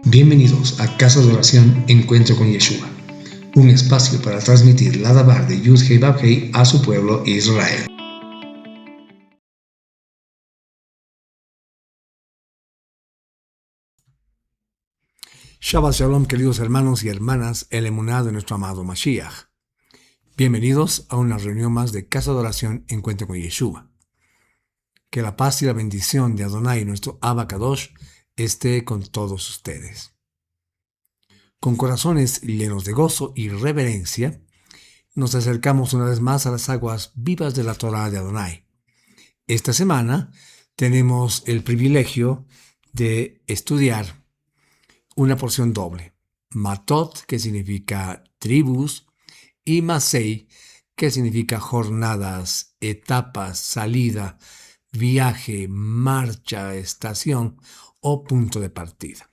Bienvenidos a Casa de Oración Encuentro con Yeshua, un espacio para transmitir la Dabar de Yud-Hei Vav-Hei a su pueblo Israel. Shabbat Shalom, queridos hermanos y hermanas, el emuná de nuestro amado Mashiach. Bienvenidos a una reunión más de Casa de Oración Encuentro con Yeshua. Que la paz y la bendición de Adonai, nuestro Abba Kadosh, esté con todos ustedes. Con corazones llenos de gozo y reverencia, nos acercamos una vez más a las aguas vivas de la Torah de Adonai. Esta semana tenemos el privilegio de estudiar una porción doble. Matot, que significa tribus, y Masei, que significa jornadas, etapas, salida, viaje, marcha, estación o punto de partida.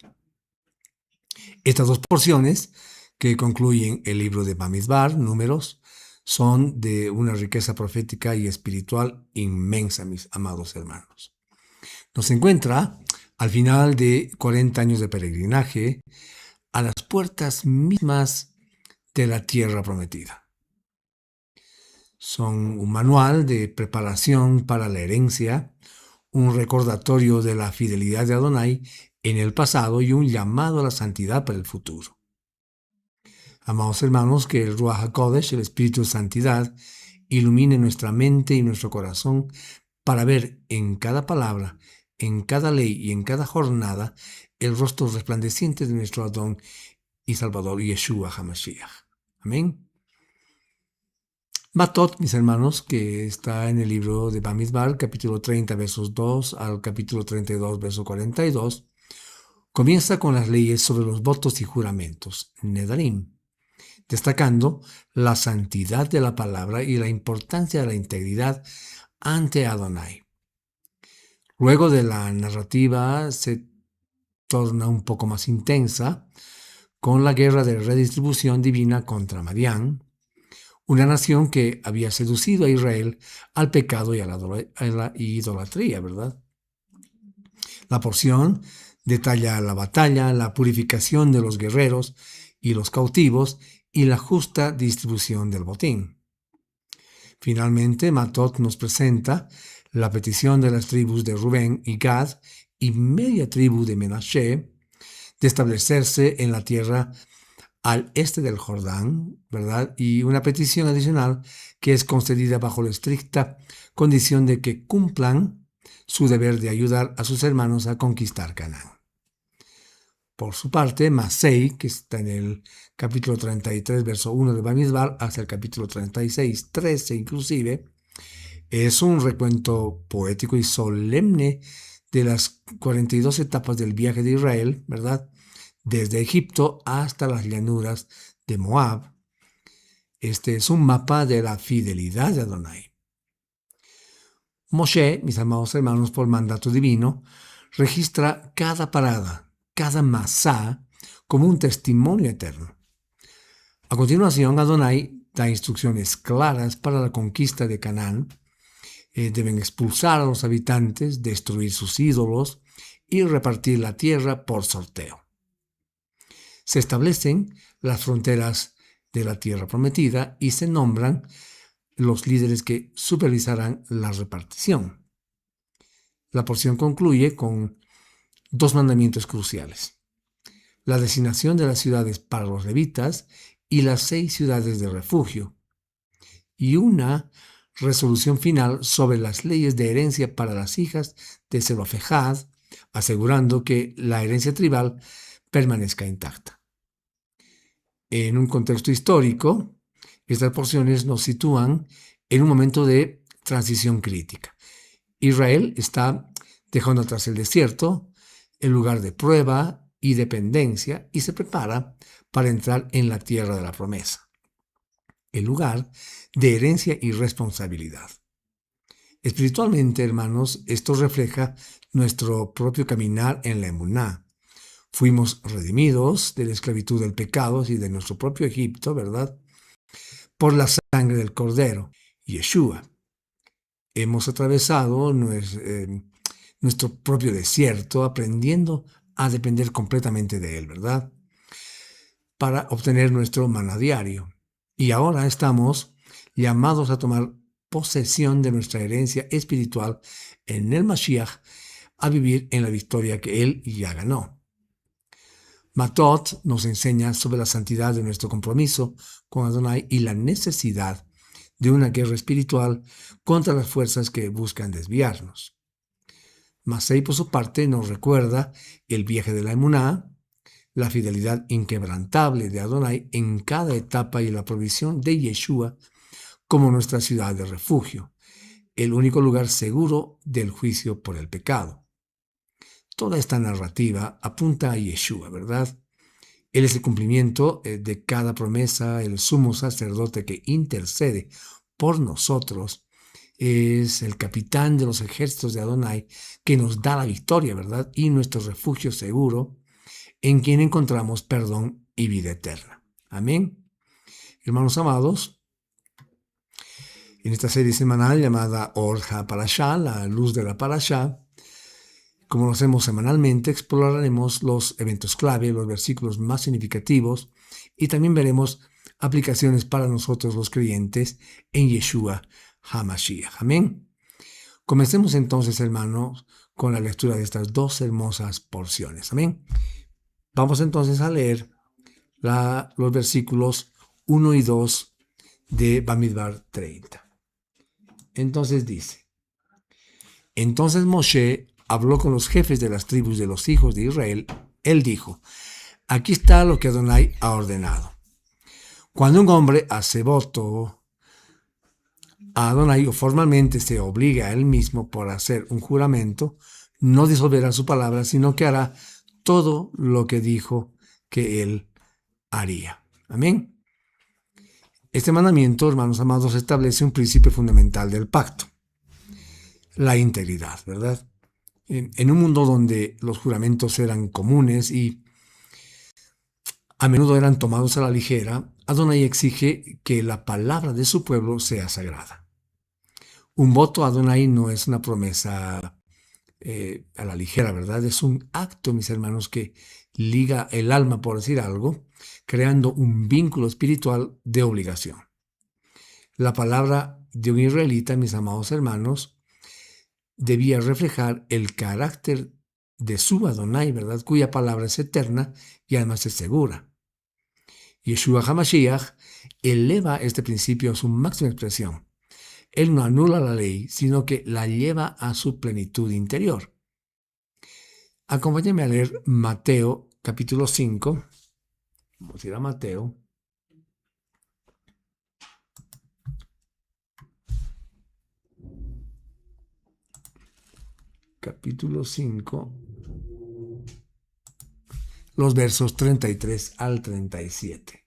Estas dos porciones, que concluyen el libro de Bamidbar, Números, son de una riqueza profética y espiritual inmensa, mis amados hermanos. Nos encuentra al final de 40 años de peregrinaje a las puertas mismas de la tierra prometida. Son un manual de preparación para la herencia, un recordatorio de la fidelidad de Adonai en el pasado y un llamado a la santidad para el futuro. Amados hermanos, que el Ruach HaKodesh, el Espíritu de Santidad, ilumine nuestra mente y nuestro corazón para ver en cada palabra, en cada ley y en cada jornada el rostro resplandeciente de nuestro Adón y Salvador Yeshua HaMashiach. Amén. Matot, mis hermanos, que está en el libro de Bamidbar, capítulo 30, versos 2 al capítulo 32, verso 42, comienza con las leyes sobre los votos y juramentos, Nedarim, destacando la santidad de la palabra y la importancia de la integridad ante Adonai. Luego de la narrativa se torna un poco más intensa con la guerra de redistribución divina contra Madián, una nación que había seducido a Israel al pecado y a la idolatría, ¿verdad? La porción detalla la batalla, la purificación de los guerreros y los cautivos y la justa distribución del botín. Finalmente, Matot nos presenta la petición de las tribus de Rubén y Gad y media tribu de Menashe de establecerse en la tierra al este del Jordán, ¿verdad? Y una petición adicional que es concedida bajo la estricta condición de que cumplan su deber de ayudar a sus hermanos a conquistar Canaán. Por su parte, Masei, que está en el capítulo 33, verso 1 de Bamidbar, hasta el capítulo 36, 13 inclusive, es un recuento poético y solemne de las 42 etapas del viaje de Israel, ¿verdad? Desde Egipto hasta las llanuras de Moab. Este es un mapa de la fidelidad de Adonai. Moshe, mis amados hermanos, por mandato divino, registra cada parada, cada masá, como un testimonio eterno. A continuación, Adonai da instrucciones claras para la conquista de Canaán. Deben expulsar a los habitantes, destruir sus ídolos y repartir la tierra por sorteo. Se establecen las fronteras de la tierra prometida y se nombran los líderes que supervisarán la repartición. La porción concluye con dos mandamientos cruciales: la designación de las ciudades para los levitas y las 6 ciudades de refugio, y una resolución final sobre las leyes de herencia para las hijas de Zelofejad, asegurando que la herencia tribal permanezca intacta. En un contexto histórico, estas porciones nos sitúan en un momento de transición crítica. Israel está dejando atrás el desierto, el lugar de prueba y dependencia, y se prepara para entrar en la tierra de la promesa, el lugar de herencia y responsabilidad. Espiritualmente, hermanos, esto refleja nuestro propio caminar en la emuná. Fuimos redimidos de la esclavitud del pecado y de nuestro propio Egipto, ¿verdad? Por la sangre del Cordero, Yeshua. Hemos atravesado nuestro propio desierto, aprendiendo a depender completamente de Él, ¿verdad? Para obtener nuestro maná diario. Y ahora estamos llamados a tomar posesión de nuestra herencia espiritual en el Mashiach, a vivir en la victoria que Él ya ganó. Matot nos enseña sobre la santidad de nuestro compromiso con Adonai y la necesidad de una guerra espiritual contra las fuerzas que buscan desviarnos. Masei, por su parte, nos recuerda el viaje de la Emuná, la fidelidad inquebrantable de Adonai en cada etapa y la provisión de Yeshua como nuestra ciudad de refugio, el único lugar seguro del juicio por el pecado. Toda esta narrativa apunta a Yeshua, ¿verdad? Él es el cumplimiento de cada promesa, el sumo sacerdote que intercede por nosotros, es el capitán de los ejércitos de Adonai que nos da la victoria, ¿verdad? Y nuestro refugio seguro, en quien encontramos perdón y vida eterna. Amén. Hermanos amados, en esta serie semanal llamada Or HaParashá, la luz de la Parashá, como lo hacemos semanalmente, exploraremos los eventos clave, los versículos más significativos y también veremos aplicaciones para nosotros los creyentes en Yeshua HaMashiach. Amén. Comencemos entonces, hermanos, con la lectura de estas dos hermosas porciones. Amén. Vamos entonces a leer los versículos 1 y 2 de Bamidbar 30. Entonces dice: Entonces Moshe habló con los jefes de las tribus de los hijos de Israel. Él dijo: Aquí está lo que Adonai ha ordenado. Cuando un hombre hace voto a Adonai o formalmente se obliga a él mismo por hacer un juramento, no disolverá su palabra, sino que hará todo lo que dijo que él haría. Amén. Este mandamiento, hermanos amados, establece un principio fundamental del pacto: la integridad, ¿verdad? En un mundo donde los juramentos eran comunes y a menudo eran tomados a la ligera, Adonai exige que la palabra de su pueblo sea sagrada. Un voto a Adonai no es una promesa a la ligera, ¿verdad? Es un acto, mis hermanos, que liga el alma, por decir algo, creando un vínculo espiritual de obligación. La palabra de un israelita, mis amados hermanos, debía reflejar el carácter de su Adonai, ¿verdad? Cuya palabra es eterna y además es segura. Yeshua HaMashiach eleva este principio a su máxima expresión. Él no anula la ley, sino que la lleva a su plenitud interior. Acompáñenme a leer Mateo capítulo 5. Vamos a ir a Mateo. Capítulo 5. Los versos 33 al 37.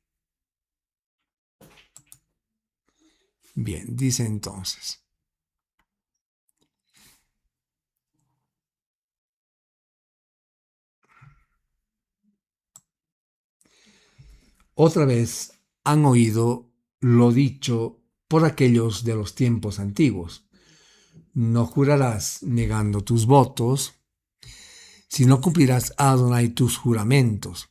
Bien, dice entonces: Otra vez han oído lo dicho por aquellos de los tiempos antiguos: no jurarás negando tus votos, sino cumplirás a Adonai tus juramentos.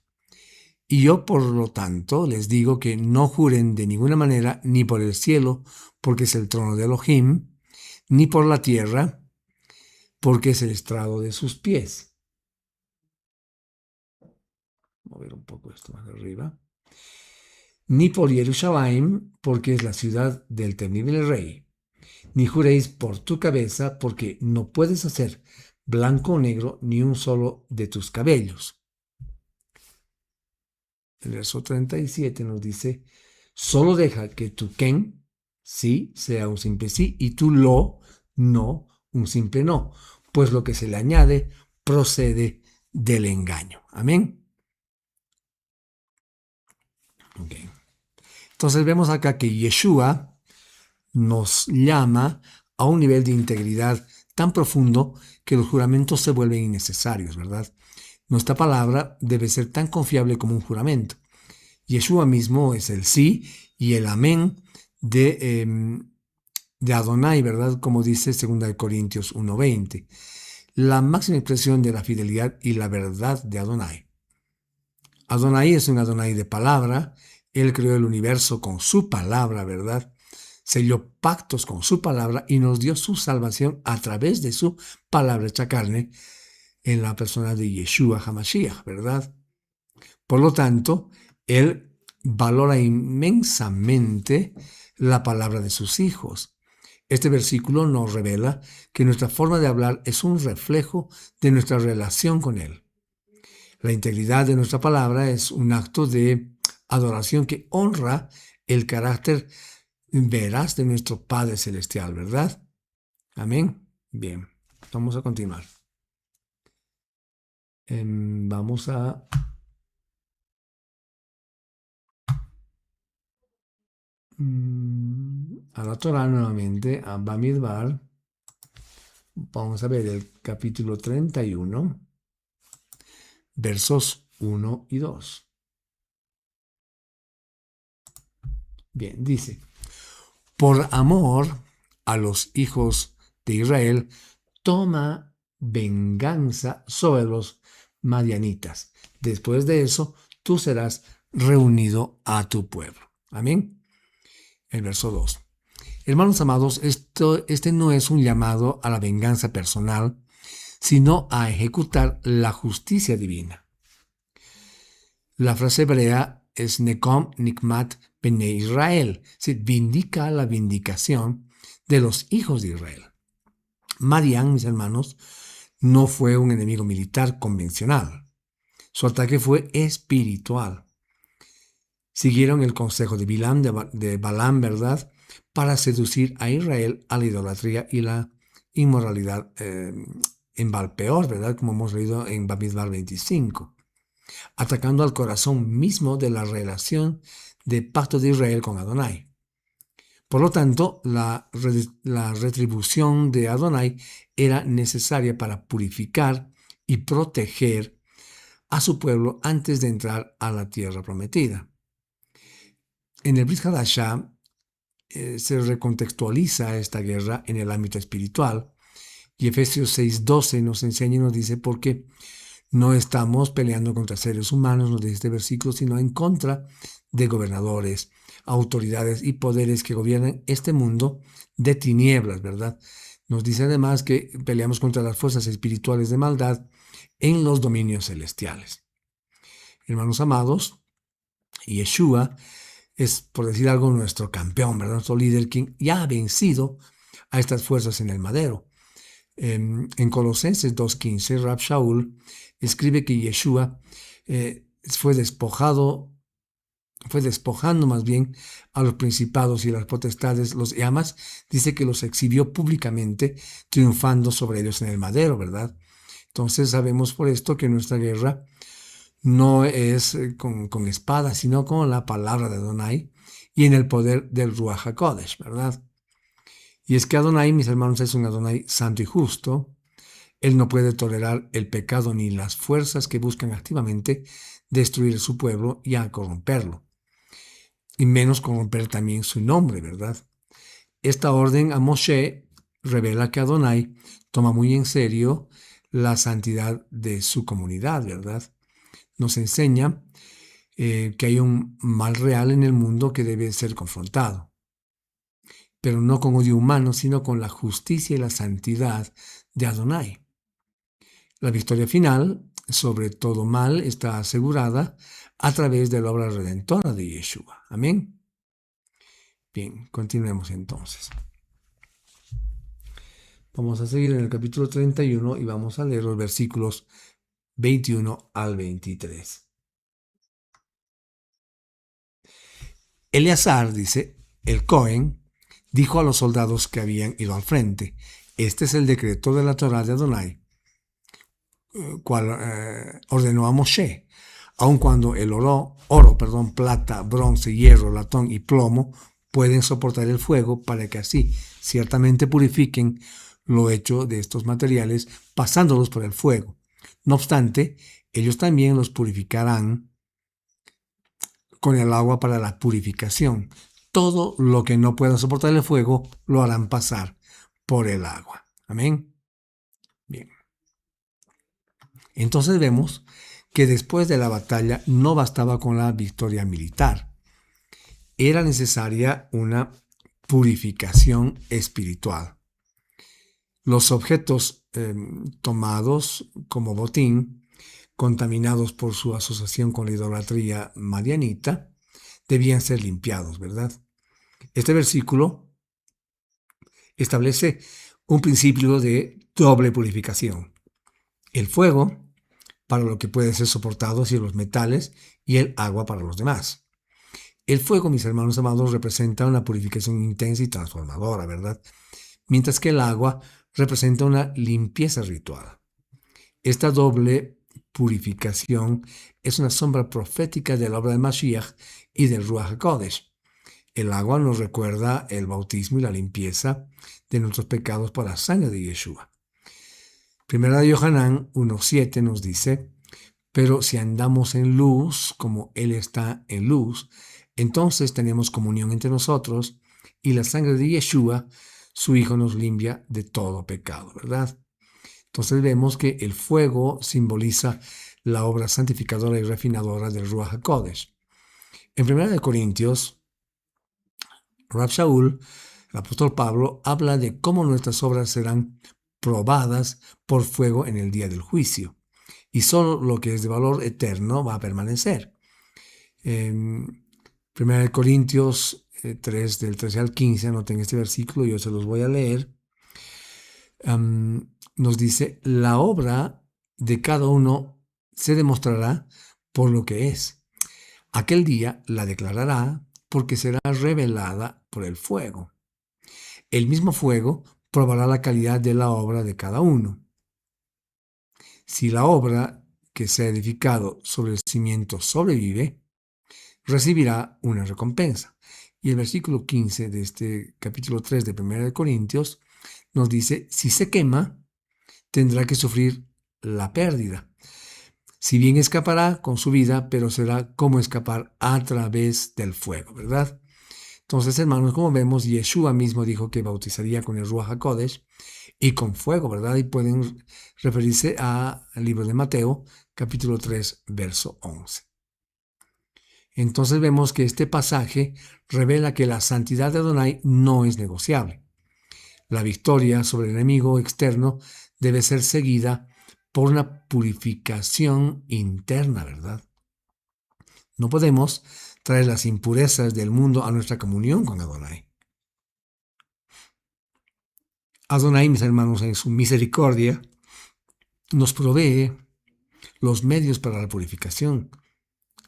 Y yo, por lo tanto, les digo que no juren de ninguna manera, ni por el cielo, porque es el trono de Elohim, ni por la tierra, porque es el estrado de sus pies. Vamos a ver un poco esto más arriba. Ni por Jerusalén, porque es la ciudad del temible rey. Ni juréis por tu cabeza, porque no puedes hacer blanco o negro ni un solo de tus cabellos. El verso 37 nos dice: solo deja que tu ken, sí, sea un simple sí, y tu lo, no, un simple no, pues lo que se le añade procede del engaño. Amén. Okay. Entonces vemos acá que Yeshua nos llama a un nivel de integridad tan profundo que los juramentos se vuelven innecesarios, ¿verdad? Nuestra palabra debe ser tan confiable como un juramento. Yeshua mismo es el sí y el amén de Adonai, ¿verdad? Como dice 2 Corintios 1:20. la máxima expresión de la fidelidad y la verdad de Adonai. Adonai es un Adonai de palabra. Él creó el universo con su palabra, ¿verdad? Selló pactos con su palabra y nos dio su salvación a través de su palabra hecha carne en la persona de Yeshua HaMashiach, ¿verdad? Por lo tanto, Él valora inmensamente la palabra de sus hijos. Este versículo nos revela que nuestra forma de hablar es un reflejo de nuestra relación con Él. La integridad de nuestra palabra es un acto de adoración que honra el carácter veraz de nuestro Padre Celestial, ¿verdad? Amén. Bien, vamos a continuar. Vamos a la Torah nuevamente, a Bamidbar. Vamos a ver el capítulo 31, versos 1 y 2. Bien, dice: por amor a los hijos de Israel, toma venganza sobre los madianitas. Después de eso, tú serás reunido a tu pueblo. Amén. El verso 2. Hermanos amados, este no es un llamado a la venganza personal, sino a ejecutar la justicia divina. La frase hebrea es Nekom Nikmat Bnei Israel, vindica la vindicación de los hijos de Israel. Madián, mis hermanos, no fue un enemigo militar convencional. Su ataque fue espiritual. Siguieron el consejo de Bilam, de Balaam, ¿verdad?, para seducir a Israel a la idolatría y la inmoralidad en Baal-peor, ¿verdad?, como hemos leído en Bamidbar 25, atacando al corazón mismo de la relación de pacto de Israel con Adonai. Por lo tanto, la retribución de Adonai era necesaria para purificar y proteger a su pueblo antes de entrar a la tierra prometida. En el Brit Hadashah se recontextualiza esta guerra en el ámbito espiritual, y Efesios 6:12 nos enseña y nos dice: porque no estamos peleando contra seres humanos, nos dice este versículo, sino en contra de gobernadores, autoridades y poderes que gobiernan este mundo de tinieblas, ¿verdad? Nos dice además que peleamos contra las fuerzas espirituales de maldad en los dominios celestiales. Hermanos amados, Yeshua es, por decir algo, nuestro campeón, ¿verdad?, nuestro líder, quien ya ha vencido a estas fuerzas en el madero. En Colosenses 2:15, Rab Shaul escribe que Yeshua fue despojando más bien a los principados y las potestades, los llamas, dice que los exhibió públicamente, triunfando sobre ellos en el madero, ¿verdad? Entonces sabemos por esto que nuestra guerra no es con espada, sino con la palabra de Adonai y en el poder del Ruach HaKodesh, ¿verdad? Y es que Adonai, mis hermanos, es un Adonai santo y justo. Él no puede tolerar el pecado ni las fuerzas que buscan activamente destruir su pueblo y a corromperlo. Y menos corromper también su nombre, ¿verdad? Esta orden a Moshe revela que Adonai toma muy en serio la santidad de su comunidad, ¿verdad? Nos enseña que hay un mal real en el mundo que debe ser confrontado, pero no con odio humano, sino con la justicia y la santidad de Adonai. La victoria final sobre todo mal está asegurada a través de la obra redentora de Yeshua. Amén. Bien, continuemos entonces. Vamos a seguir en el capítulo 31 y vamos a leer los versículos 21 al 23. Eleazar, dice, el Cohen, dijo a los soldados que habían ido al frente: este es el decreto de la Torá de Adonai, cual ordenó a Moshe. Aun cuando el oro, plata, bronce, hierro, latón y plomo pueden soportar el fuego, para que así ciertamente purifiquen lo hecho de estos materiales, pasándolos por el fuego. No obstante, ellos también los purificarán con el agua para la purificación. Todo lo que no pueda soportar el fuego lo harán pasar por el agua. Amén. Bien. Entonces vemos que después de la batalla no bastaba con la victoria militar. Era necesaria una purificación espiritual. Los objetos tomados como botín, contaminados por su asociación con la idolatría madianita, debían ser limpiados, ¿verdad? Este versículo establece un principio de doble purificación. El fuego para lo que puede ser soportado y los metales, y el agua para los demás. El fuego, mis hermanos amados, representa una purificación intensa y transformadora, ¿verdad? Mientras que el agua representa una limpieza ritual. Esta doble purificación es una sombra profética de la obra de Mashiach y del Ruach HaKodesh. El agua nos recuerda el bautismo y la limpieza de nuestros pecados por la sangre de Yeshua. Primera de Yohanan 1:7 nos dice: pero si andamos en luz, como Él está en luz, entonces tenemos comunión entre nosotros y la sangre de Yeshua, su Hijo, nos limpia de todo pecado, ¿verdad? Entonces vemos que el fuego simboliza la obra santificadora y refinadora del Ruach HaKodesh. En 1 Corintios, Rab Shaul, el apóstol Pablo, habla de cómo nuestras obras serán probadas por fuego en el día del juicio. Y solo lo que es de valor eterno va a permanecer. En 1 Corintios 3, del 13 al 15, anoten este versículo, yo se los voy a leer. Nos dice: la obra de cada uno se demostrará por lo que es. Aquel día la declarará, porque será revelada por el fuego. El mismo fuego probará la calidad de la obra de cada uno. Si la obra que se ha edificado sobre el cimiento sobrevive, recibirá una recompensa. Y el versículo 15 de este capítulo 3 de 1 Corintios nos dice: si se quema, tendrá que sufrir la pérdida. Si bien escapará con su vida, pero será como escapar a través del fuego, ¿verdad? Entonces, hermanos, como vemos, Yeshua mismo dijo que bautizaría con el Ruach HaKodesh y con fuego, ¿verdad? Y pueden referirse al libro de Mateo, capítulo 3, verso 11. Entonces vemos que este pasaje revela que la santidad de Adonai no es negociable. La victoria sobre el enemigo externo debe ser seguida por una purificación interna, ¿verdad? No podemos traer las impurezas del mundo a nuestra comunión con Adonai. Adonai, mis hermanos, en su misericordia, nos provee los medios para la purificación.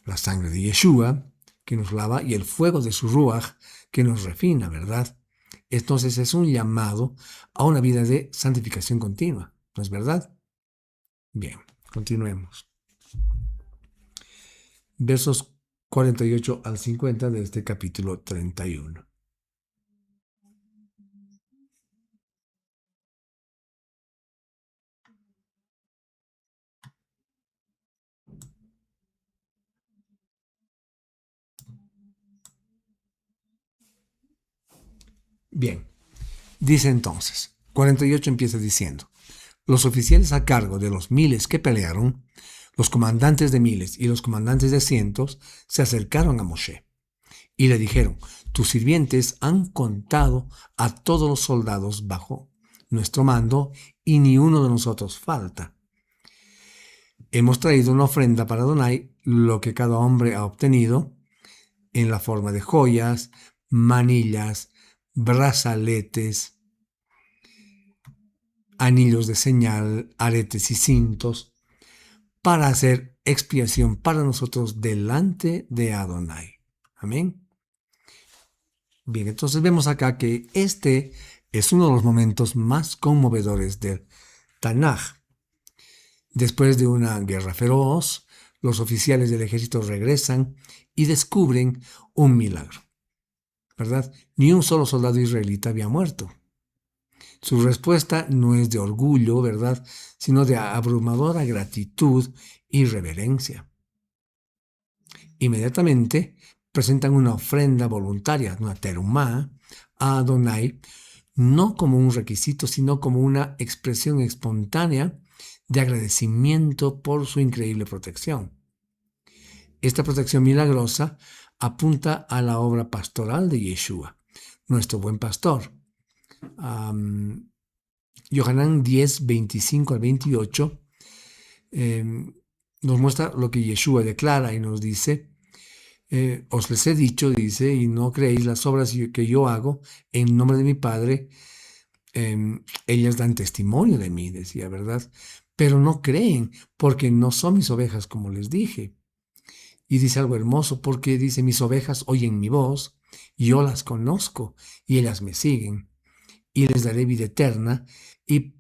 La sangre de Yeshua, que nos lava, y el fuego de su Ruach, que nos refina, ¿verdad? Entonces es un llamado a una vida de santificación continua, ¿no es verdad? Bien, continuemos. Versos 48 al 50 de este capítulo 31. Bien, dice entonces, 48 empieza diciendo: los oficiales a cargo de los miles que pelearon, los comandantes de miles y los comandantes de cientos, se acercaron a Moshe y le dijeron: tus sirvientes han contado a todos los soldados bajo nuestro mando y ni uno de nosotros falta. Hemos traído una ofrenda para Adonai, lo que cada hombre ha obtenido, en la forma de joyas, manillas, brazaletes, anillos de señal, aretes y cintos, para hacer expiación para nosotros delante de Adonai. Amén. Bien, entonces vemos acá que este es uno de los momentos más conmovedores del Tanaj. Después de una guerra feroz, los oficiales del ejército regresan y descubren un milagro, ¿verdad? Ni un solo soldado israelita había muerto. Su respuesta no es de orgullo, ¿verdad?, sino de abrumadora gratitud y reverencia. Inmediatamente presentan una ofrenda voluntaria, una terumá, a Adonai, no como un requisito, sino como una expresión espontánea de agradecimiento por su increíble protección. Esta protección milagrosa apunta a la obra pastoral de Yeshua, nuestro buen pastor. Yohanan 10, 25 al 28 nos muestra lo que Yeshua declara y nos dice: os les he dicho, dice, y no creéis las obras que yo hago en nombre de mi Padre. Ellas dan testimonio de mí, decía, ¿verdad? Pero no creen, porque no son mis ovejas, como les dije. Y dice algo hermoso, porque dice: mis ovejas oyen mi voz, y yo las conozco, y ellas me siguen, y les daré vida eterna, y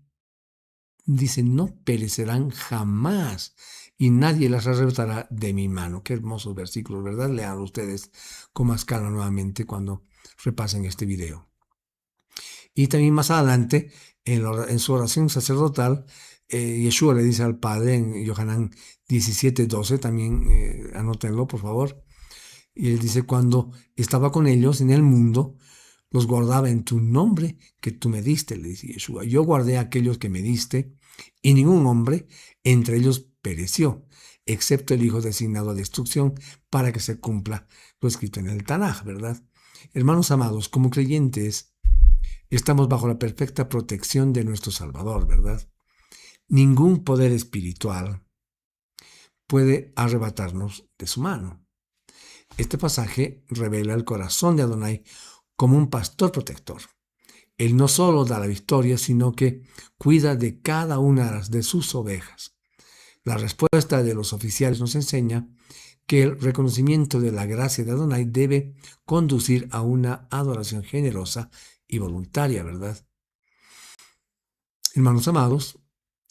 dice: no perecerán jamás, y nadie las arrebatará de mi mano. Qué hermosos versículos, ¿verdad? Lean ustedes con más calma nuevamente cuando repasen este video. Y también más adelante, en su oración sacerdotal, Yeshua le dice al Padre en Yohanan 17:12, también anótenlo por favor, y él dice: cuando estaba con ellos en el mundo, los guardaba en tu nombre que tú me diste, le dice Yeshua. Yo guardé a aquellos que me diste, y ningún hombre entre ellos pereció, excepto el hijo designado a destrucción, para que se cumpla lo escrito en el Tanaj, ¿verdad? Hermanos amados, como creyentes, estamos bajo la perfecta protección de nuestro Salvador, ¿verdad? Ningún poder espiritual puede arrebatarnos de su mano. Este pasaje revela el corazón de Adonai como un pastor protector. Él no solo da la victoria, sino que cuida de cada una de sus ovejas. La respuesta de los oficiales nos enseña que el reconocimiento de la gracia de Adonai debe conducir a una adoración generosa y voluntaria, ¿verdad? Hermanos amados,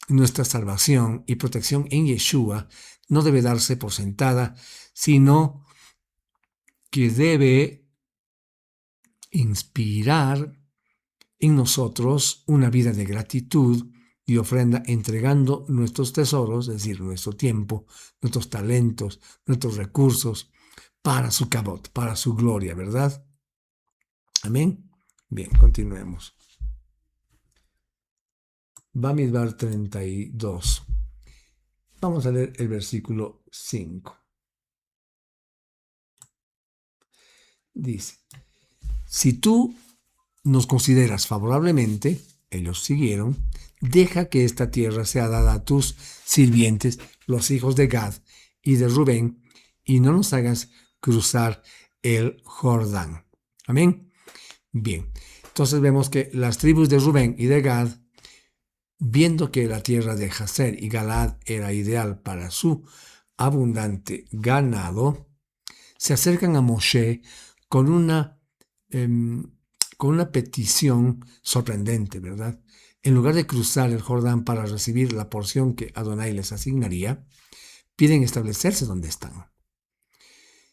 nuestra salvación y protección en Yeshua no debe darse por sentada, sino que debe inspirar en nosotros una vida de gratitud y ofrenda, entregando nuestros tesoros, es decir, nuestro tiempo, nuestros talentos, nuestros recursos, para su cabot, para su gloria, ¿verdad? Amén. Bien, continuemos. Bamidbar 32. Vamos a leer el versículo 5. Dice: si tú nos consideras favorablemente, ellos siguieron, deja que esta tierra sea dada a tus sirvientes, los hijos de Gad y de Rubén, y no nos hagas cruzar el Jordán. Amén. Bien, entonces vemos que las tribus de Rubén y de Gad, viendo que la tierra de Jazer y Galaad era ideal para su abundante ganado, se acercan a Moshe con una petición sorprendente, ¿verdad? En lugar de cruzar el Jordán para recibir la porción que Adonai les asignaría, piden establecerse donde están.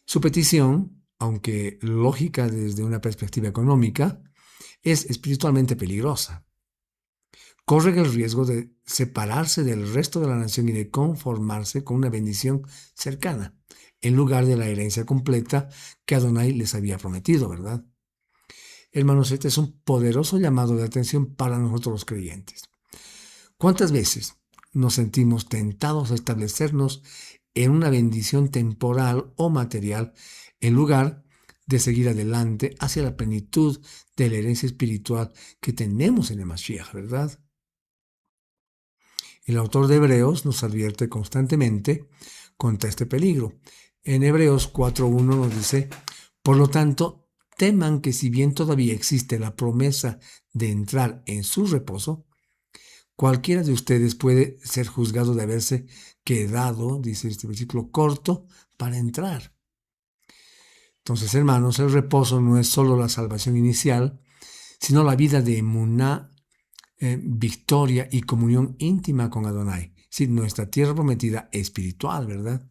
Su petición, aunque lógica desde una perspectiva económica, es espiritualmente peligrosa. Corren el riesgo de separarse del resto de la nación y de conformarse con una bendición cercana, en lugar de la herencia completa que Adonai les había prometido, ¿verdad? Hermanos, este es un poderoso llamado de atención para nosotros los creyentes. ¿Cuántas veces nos sentimos tentados a establecernos en una bendición temporal o material en lugar de seguir adelante hacia la plenitud de la herencia espiritual que tenemos en el Mashiach, ¿verdad? El autor de Hebreos nos advierte constantemente contra este peligro. En Hebreos 4:1 nos dice: por lo tanto, teman que si bien todavía existe la promesa de entrar en su reposo, cualquiera de ustedes puede ser juzgado de haberse quedado, dice este versículo, corto para entrar. Entonces, hermanos, el reposo no es solo la salvación inicial, sino la vida de emuná, victoria y comunión íntima con Adonai. Sí, nuestra tierra prometida espiritual, ¿verdad?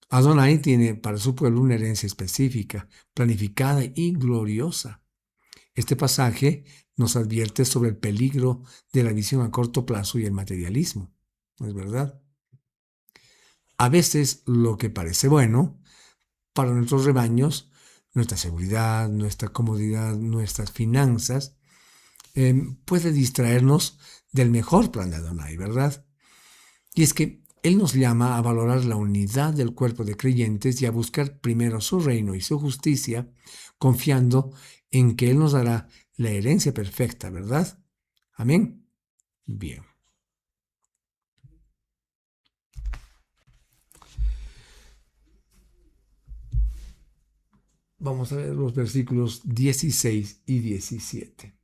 Adonai tiene para su pueblo una herencia específica, planificada y gloriosa. Este pasaje nos advierte sobre el peligro de la visión a corto plazo y el materialismo, ¿no es verdad? A veces lo que parece bueno para nuestros rebaños, nuestra seguridad, nuestra comodidad, nuestras finanzas, puede distraernos del mejor plan de Adonai, ¿verdad? Y es que Él nos llama a valorar la unidad del cuerpo de creyentes y a buscar primero su reino y su justicia, confiando en que Él nos dará la herencia perfecta, ¿verdad? Amén. Bien. Vamos a ver los versículos 16 y 17.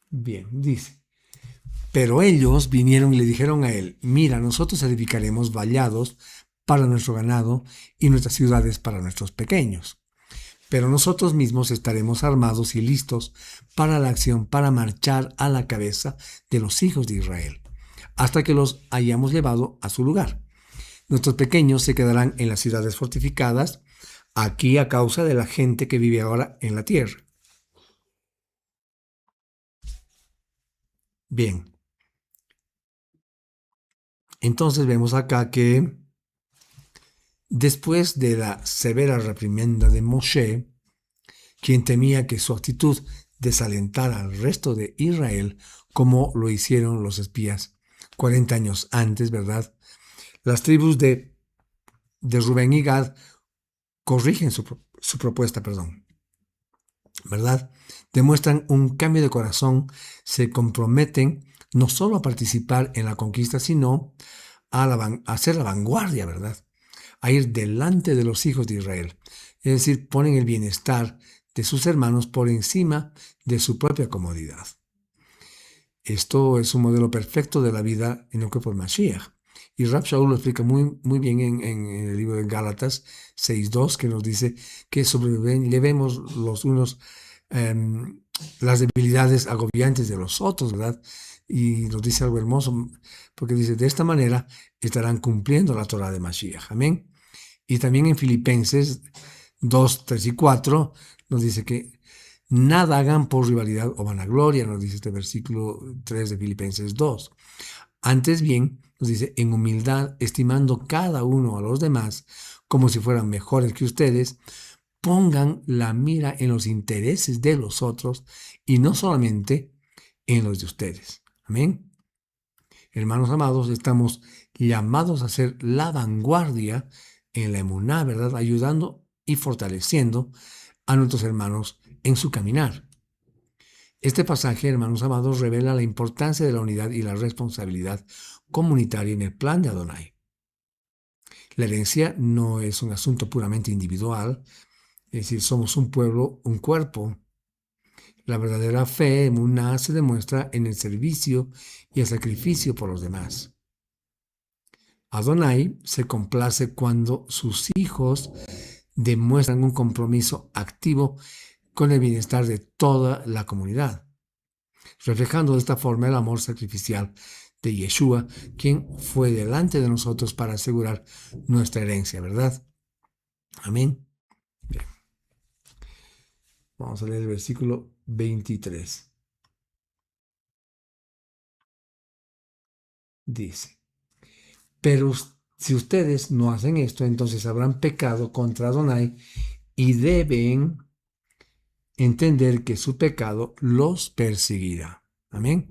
Bien, dice. Pero ellos vinieron y le dijeron a él, mira, nosotros edificaremos vallados para nuestro ganado y nuestras ciudades para nuestros pequeños. Pero nosotros mismos estaremos armados y listos para la acción, para marchar a la cabeza de los hijos de Israel, hasta que los hayamos llevado a su lugar. Nuestros pequeños se quedarán en las ciudades fortificadas, aquí a causa de la gente que vive ahora en la tierra. Bien, entonces vemos acá que después de la severa reprimenda de Moshe, quien temía que su actitud desalentara al resto de Israel, como lo hicieron los espías 40 años antes, ¿verdad? Las tribus de Rubén y Gad corrigen su propuesta, ¿verdad? Demuestran un cambio de corazón, se comprometen no solo a participar en la conquista, sino a ser la vanguardia, ¿verdad? A ir delante de los hijos de Israel. Es decir, ponen el bienestar de sus hermanos por encima de su propia comodidad. Esto es un modelo perfecto de la vida en el cuerpo de Mashiach. Y Rab Shaul lo explica muy bien en el libro de Gálatas 6.2, que nos dice que sobrellevemos los unos las debilidades agobiantes de los otros, ¿verdad? Y nos dice algo hermoso, porque dice, de esta manera estarán cumpliendo la Torah de Mashiach. Amén. Y también en Filipenses 2, 3 y 4 nos dice que nada hagan por rivalidad o vanagloria, nos dice este versículo 3 de Filipenses 2. Antes bien, nos dice, en humildad, estimando cada uno a los demás como si fueran mejores que ustedes, pongan la mira en los intereses de los otros y no solamente en los de ustedes. Amén. Hermanos amados, estamos llamados a ser la vanguardia en la emuná, ¿verdad? Ayudando y fortaleciendo a nuestros hermanos en su caminar. Este pasaje, hermanos amados, revela la importancia de la unidad y la responsabilidad comunitaria en el plan de Adonai. La herencia no es un asunto puramente individual, es decir, somos un pueblo, un cuerpo. La verdadera fe, emuná, se demuestra en el servicio y el sacrificio por los demás. Adonai se complace cuando sus hijos demuestran un compromiso activo con el bienestar de toda la comunidad, reflejando de esta forma el amor sacrificial de Yeshua, quien fue delante de nosotros para asegurar nuestra herencia, ¿verdad? Amén. Bien. Vamos a leer el versículo 23. Dice, pero si ustedes no hacen esto, entonces habrán pecado contra Adonai y deben entender que su pecado los perseguirá. Amén.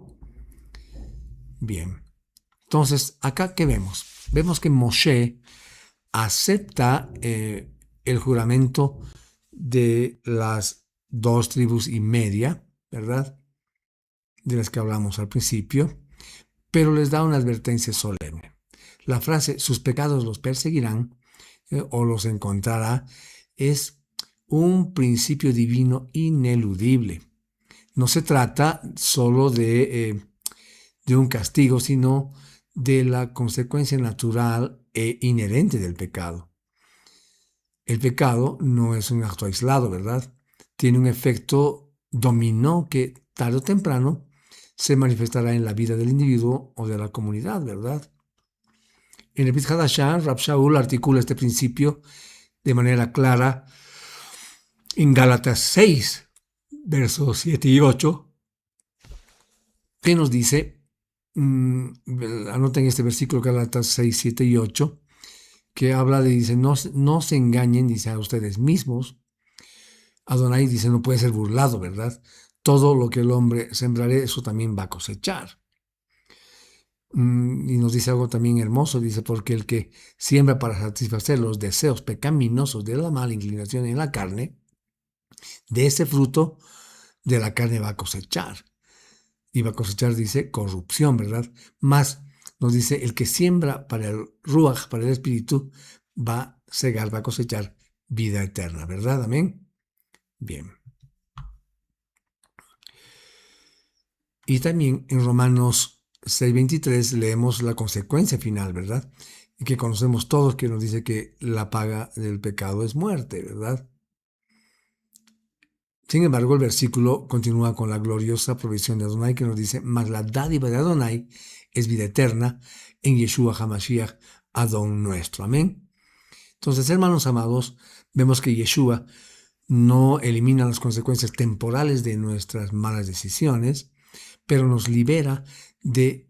Bien. Entonces, acá, ¿qué vemos? Vemos que Moshe acepta el juramento de las 2 tribus y media, ¿verdad? De las que hablamos al principio, pero les da una advertencia solemne. La frase, sus pecados los perseguirán o los encontrará, es un principio divino ineludible. No se trata solo de un castigo, sino de la consecuencia natural e inherente del pecado. El pecado no es un acto aislado, ¿verdad? Tiene un efecto dominó que tarde o temprano se manifestará en la vida del individuo o de la comunidad, ¿verdad? En el Brit Hadashah, Rab Shaul articula este principio de manera clara en Gálatas 6, versos 7 y 8, que nos dice, anoten este versículo, Gálatas 6, 7 y 8, que habla de, dice, no se engañen, dice, a ustedes mismos. Adonai dice, no puede ser burlado, ¿verdad? Todo lo que el hombre sembrare, eso también va a cosechar. Y nos dice algo también hermoso, dice, porque el que siembra para satisfacer los deseos pecaminosos de la mala inclinación en la carne, de ese fruto de la carne va a cosechar. Y va a cosechar, dice, corrupción, ¿verdad? Más nos dice, el que siembra para el ruach, para el espíritu, va a cegar, va a cosechar vida eterna, ¿verdad? Amén. Bien. Y también en Romanos 6:23 leemos la consecuencia final, ¿verdad? Y que conocemos todos, que nos dice que la paga del pecado es muerte, ¿verdad? Sin embargo, el versículo continúa con la gloriosa provisión de Adonai, que nos dice, mas la dádiva de Adonai es vida eterna en Yeshua HaMashiach, Adón nuestro. Amén. Entonces, hermanos amados, vemos que Yeshua no elimina las consecuencias temporales de nuestras malas decisiones, pero nos libera de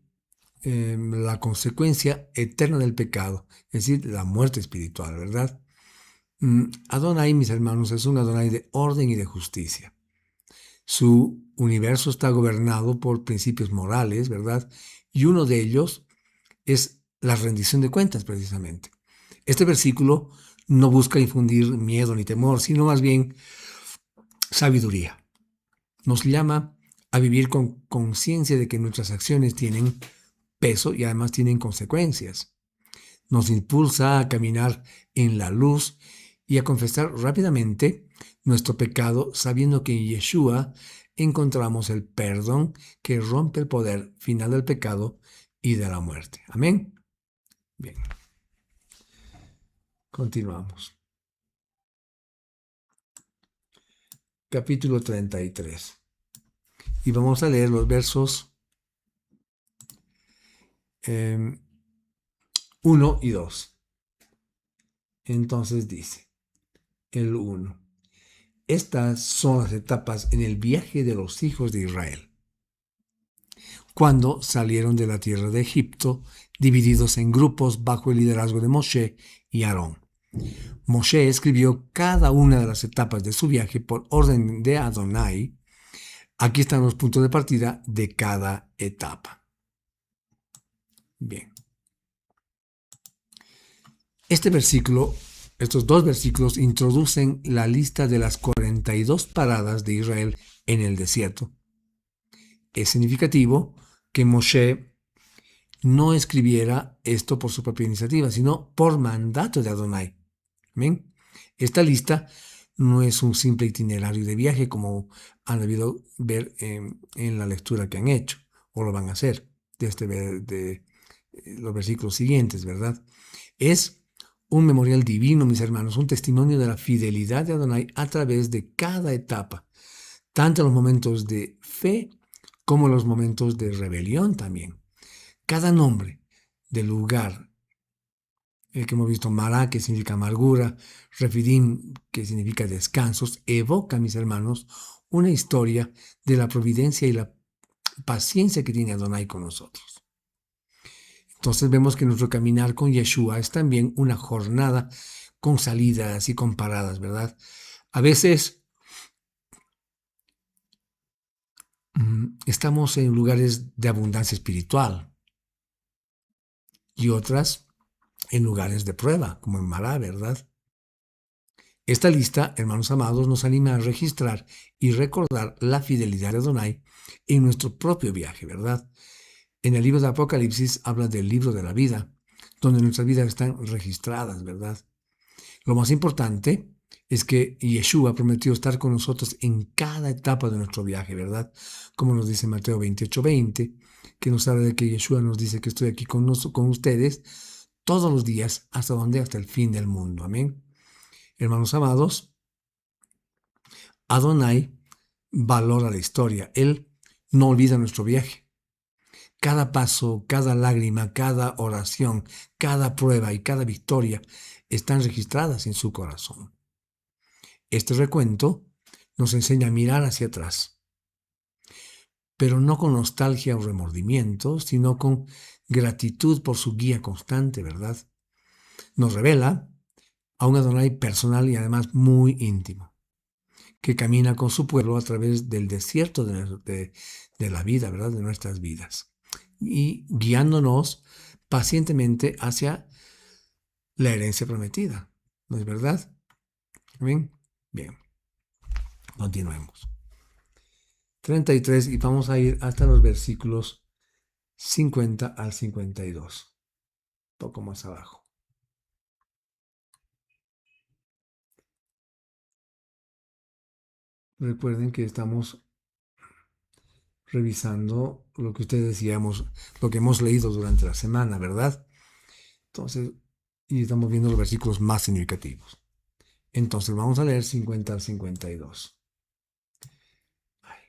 la consecuencia eterna del pecado, es decir, la muerte espiritual, ¿verdad? Adonai, mis hermanos, es un Adonai de orden y de justicia. Su universo está gobernado por principios morales, ¿verdad? Y uno de ellos es la rendición de cuentas, precisamente. Este versículo no busca infundir miedo ni temor, sino más bien sabiduría. Nos llama a vivir con conciencia de que nuestras acciones tienen peso y además tienen consecuencias. Nos impulsa a caminar en la luz y a confesar rápidamente nuestro pecado, sabiendo que en Yeshua encontramos el perdón que rompe el poder final del pecado y de la muerte. Amén. Bien. Continuamos. Capítulo 33. Y vamos a leer los versos 1 y 2. Entonces dice, el 1. Estas son las etapas en el viaje de los hijos de Israel, cuando salieron de la tierra de Egipto, divididos en grupos bajo el liderazgo de Moshe y Aarón. Moshe escribió cada una de las etapas de su viaje por orden de Adonai. Aquí están los puntos de partida de cada etapa. Bien. Estos dos versículos introducen la lista de las 42 paradas de Israel en el desierto. Es significativo que Moshe no escribiera esto por su propia iniciativa, sino por mandato de Adonai. ¿Bien? Esta lista no es un simple itinerario de viaje como han debido ver en la lectura que han hecho, o lo van a hacer de los versículos siguientes, ¿verdad? Es un memorial divino, mis hermanos, un testimonio de la fidelidad de Adonai a través de cada etapa, tanto en los momentos de fe como en los momentos de rebelión también. Cada nombre del lugar, el que hemos visto, Mará, que significa amargura, Refidim, que significa descansos, evoca, mis hermanos, una historia de la providencia y la paciencia que tiene Adonai con nosotros. Entonces vemos que nuestro caminar con Yeshua es también una jornada con salidas y con paradas, ¿verdad? A veces estamos en lugares de abundancia espiritual y otras en lugares de prueba, como en Mará, ¿verdad? Esta lista, hermanos amados, nos anima a registrar y recordar la fidelidad de Adonai en nuestro propio viaje, ¿verdad? En el libro de Apocalipsis habla del libro de la vida, donde nuestras vidas están registradas, ¿verdad? Lo más importante es que Yeshua prometió estar con nosotros en cada etapa de nuestro viaje, ¿verdad? Como nos dice Mateo 28:20, que nos habla de que Yeshua nos dice que estoy aquí con ustedes todos los días, ¿hasta dónde? Hasta el fin del mundo. Amén. Hermanos amados, Adonai valora la historia. Él no olvida nuestro viaje. Cada paso, cada lágrima, cada oración, cada prueba y cada victoria están registradas en su corazón. Este recuento nos enseña a mirar hacia atrás, pero no con nostalgia o remordimiento, sino con gratitud por su guía constante, ¿verdad? Nos revela a un Adonai personal y además muy íntimo, que camina con su pueblo a través del desierto de la vida, ¿verdad? De nuestras vidas, y guiándonos pacientemente hacia la herencia prometida. ¿No es verdad? ¿Bien? Bien. Continuemos. 33 y vamos a ir hasta los versículos 50 al 52. Un poco más abajo. Recuerden que estamos revisando lo que ustedes decíamos, lo que hemos leído durante la semana, ¿verdad? Entonces, y estamos viendo los versículos más significativos. Entonces, vamos a leer 50 al 52. Ay,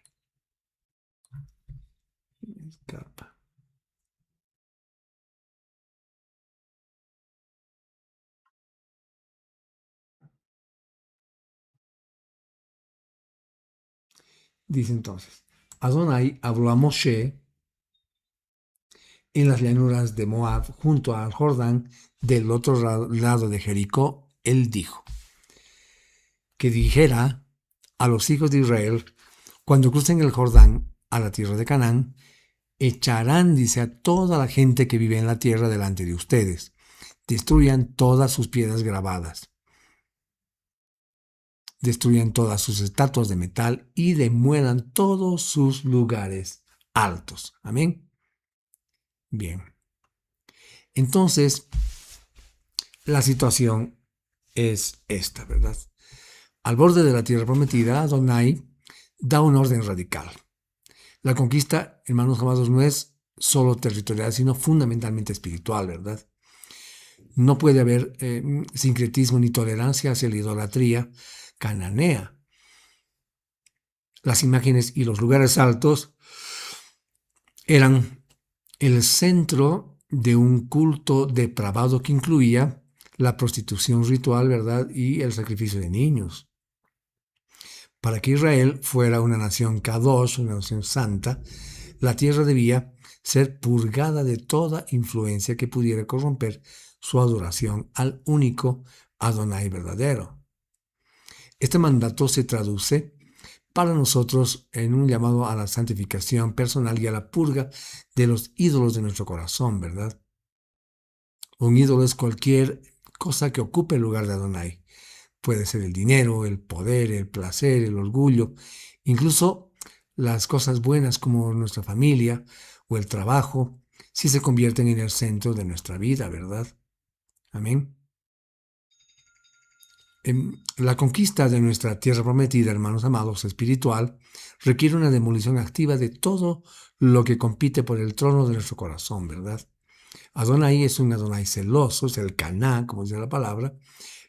me escapa. Dice entonces, Adonai habló a Moshe en las llanuras de Moab, junto al Jordán, del otro lado de Jericó. Él dijo que dijera a los hijos de Israel, cuando crucen el Jordán a la tierra de Canaán, echarán, dice, a toda la gente que vive en la tierra delante de ustedes. Destruyan todas sus piedras grabadas. Destruyan todas sus estatuas de metal y demuelan todos sus lugares altos. Amén. Bien. Entonces, la situación es esta, ¿verdad? Al borde de la tierra prometida, Adonai da un orden radical. La conquista, hermanos amados, no es solo territorial, sino fundamentalmente espiritual, ¿verdad? No puede haber sincretismo ni tolerancia hacia la idolatría cananea. Las imágenes y los lugares altos eran el centro de un culto depravado que incluía la prostitución ritual, ¿verdad? Y el sacrificio de niños. Para que Israel fuera una nación kadosh, una nación santa, la tierra debía ser purgada de toda influencia que pudiera corromper su adoración al único Adonai verdadero. Este mandato se traduce para nosotros en un llamado a la santificación personal y a la purga de los ídolos de nuestro corazón, ¿verdad? Un ídolo es cualquier cosa que ocupe el lugar de Adonai. Puede ser el dinero, el poder, el placer, el orgullo, incluso las cosas buenas como nuestra familia o el trabajo, si se convierten en el centro de nuestra vida, ¿verdad? Amén. La conquista de nuestra tierra prometida, hermanos amados, espiritual, requiere una demolición activa de todo lo que compite por el trono de nuestro corazón, ¿verdad? Adonai es un Adonai celoso, es el Caná, como dice la palabra,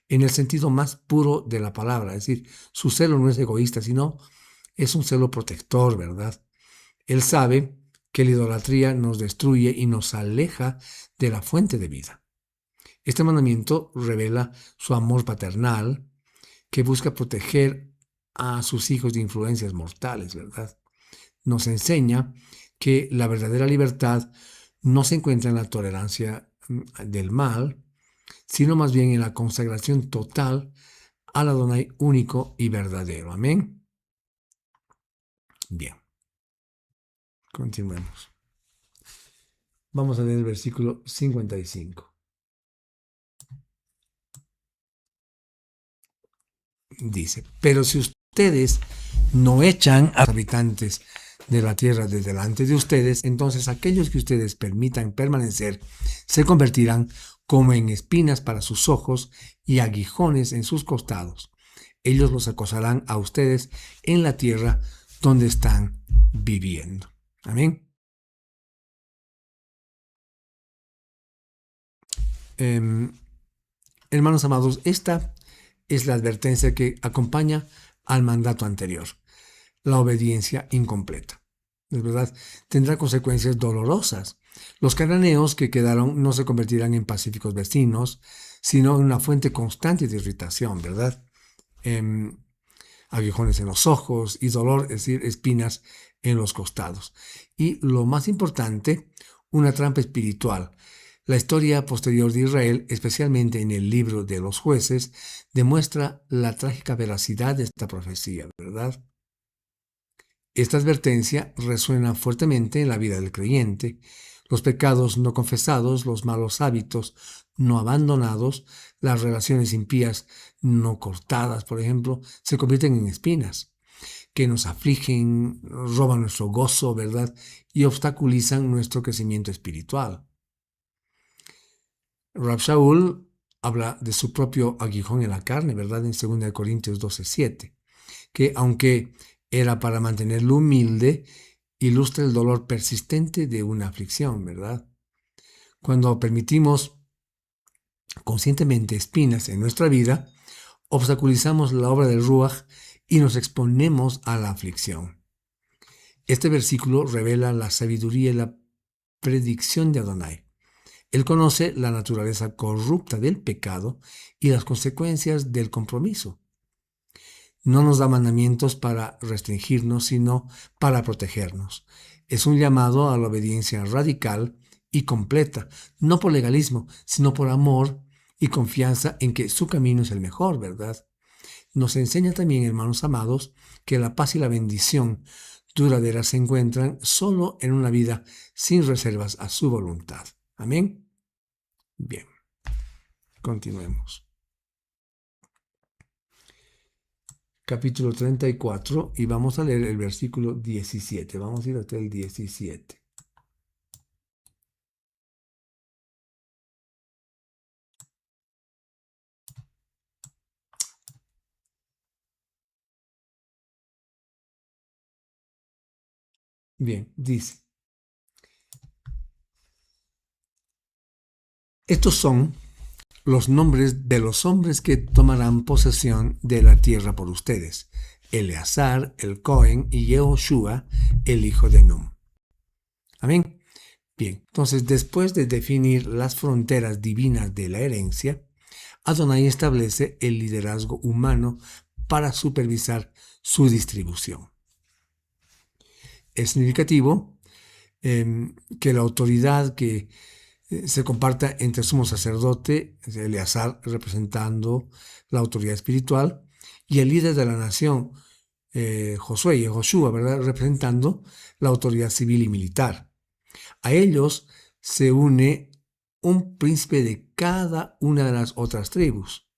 en el sentido más puro de la palabra. Es decir, su celo no es egoísta, sino es un celo protector, ¿verdad? Él sabe que la idolatría nos destruye y nos aleja de la fuente de vida. Este mandamiento revela su amor paternal que busca proteger a sus hijos de influencias mortales, ¿verdad? Nos enseña que la verdadera libertad no se encuentra en la tolerancia del mal, sino más bien en la consagración total al Adonai único y verdadero. Amén. Bien. Continuemos. Vamos a leer el versículo 55. Dice, pero si ustedes no echan a los habitantes de la tierra de delante de ustedes, entonces aquellos que ustedes permitan permanecer se convertirán como en espinas para sus ojos y aguijones en sus costados. Ellos los acosarán a ustedes en la tierra donde están viviendo. Amén. Hermanos amados, esta es la advertencia que acompaña al mandato anterior. La obediencia incompleta. Es verdad, tendrá consecuencias dolorosas. Los cananeos que quedaron no se convertirán en pacíficos vecinos, sino en una fuente constante de irritación, ¿verdad? Aguijones en los ojos y dolor, es decir, espinas en los costados. Y lo más importante, una trampa espiritual. La historia posterior de Israel, especialmente en el libro de los jueces, demuestra la trágica veracidad de esta profecía, ¿verdad? Esta advertencia resuena fuertemente en la vida del creyente. Los pecados no confesados, los malos hábitos no abandonados, las relaciones impías no cortadas, por ejemplo, se convierten en espinas que nos afligen, roban nuestro gozo, ¿verdad? Y obstaculizan nuestro crecimiento espiritual. Rab Shaul habla de su propio aguijón en la carne, ¿verdad? En 2 Corintios 12:7, que aunque era para mantenerlo humilde, ilustra el dolor persistente de una aflicción, ¿verdad? Cuando permitimos conscientemente espinas en nuestra vida, obstaculizamos la obra del Ruach y nos exponemos a la aflicción. Este versículo revela la sabiduría y la predicción de Adonai. Él conoce la naturaleza corrupta del pecado y las consecuencias del compromiso. No nos da mandamientos para restringirnos, sino para protegernos. Es un llamado a la obediencia radical y completa, no por legalismo, sino por amor y confianza en que su camino es el mejor, ¿verdad? Nos enseña también, hermanos amados, que la paz y la bendición duradera se encuentran solo en una vida sin reservas a su voluntad. Amén. Bien, continuemos. Capítulo 34 y vamos a leer el versículo 17. Vamos a ir hasta el 17. Bien, dice: estos son los nombres de los hombres que tomarán posesión de la tierra por ustedes: Eleazar, el Cohen, y Yehoshua, el hijo de Nun. Amén. Bien, entonces después de definir las fronteras divinas de la herencia, Adonai establece el liderazgo humano para supervisar su distribución. Es significativo que la autoridad que se comparta entre el sumo sacerdote, Eleazar, representando la autoridad espiritual, y el líder de la nación, Josué y Joshua, ¿verdad?, representando la autoridad civil y militar. A ellos se une un príncipe de cada una de las otras tribus.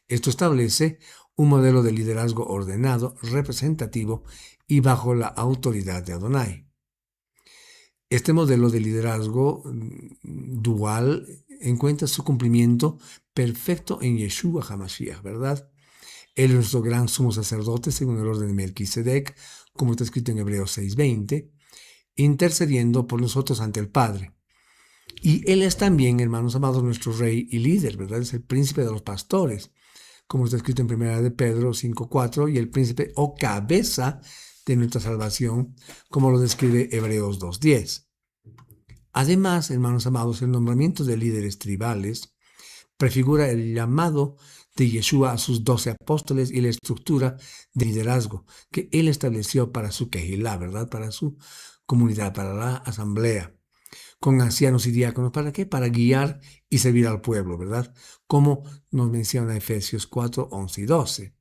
Esto establece un modelo de liderazgo ordenado, representativo y bajo la autoridad de Adonai. Este modelo de liderazgo dual encuentra su cumplimiento perfecto en Yeshua HaMashiach, ¿verdad? Él es nuestro gran sumo sacerdote según el orden de Melquisedec, como está escrito en Hebreos 6:20, intercediendo por nosotros ante el Padre. Y Él es también, hermanos amados, nuestro rey y líder, ¿verdad? Es el príncipe de los pastores, como está escrito en 1 de Pedro 5:4, y el príncipe o cabeza de nuestra salvación, como lo describe Hebreos 2:10. Además, hermanos amados, el nombramiento de líderes tribales prefigura el llamado de Yeshua a sus 12 apóstoles y la estructura de liderazgo que él estableció para su Kehilá, ¿verdad? Para su comunidad, para la asamblea, con ancianos y diáconos. ¿Para qué? Para guiar y servir al pueblo, ¿verdad? Como nos menciona Efesios 4:11 y 12.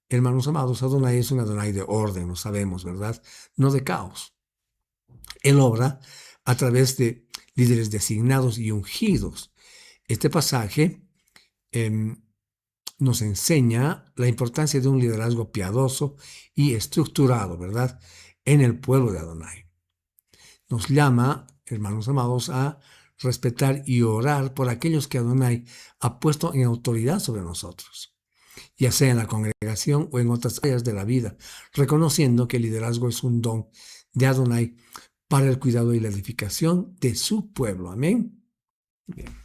Hermanos amados, Adonai es un Adonai de orden, lo sabemos, ¿verdad? No de caos. Él obra a través de líderes designados y ungidos. Este pasaje nos enseña la importancia de un liderazgo piadoso y estructurado, ¿verdad?, en el pueblo de Adonai. Nos llama, hermanos amados, a respetar y orar por aquellos que Adonai ha puesto en autoridad sobre nosotros, ya sea en la congregación o en otras áreas de la vida, reconociendo que el liderazgo es un don de Adonai para el cuidado y la edificación de su pueblo. Amén. Bien.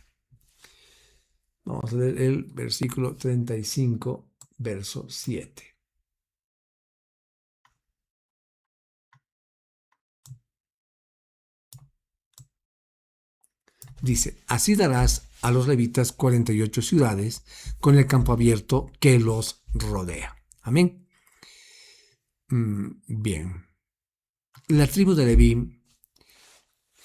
Vamos a leer el versículo 35, verso 7. Dice: así darás a los levitas 48 ciudades con el campo abierto que los rodea. Amén. Bien. La tribu de Leví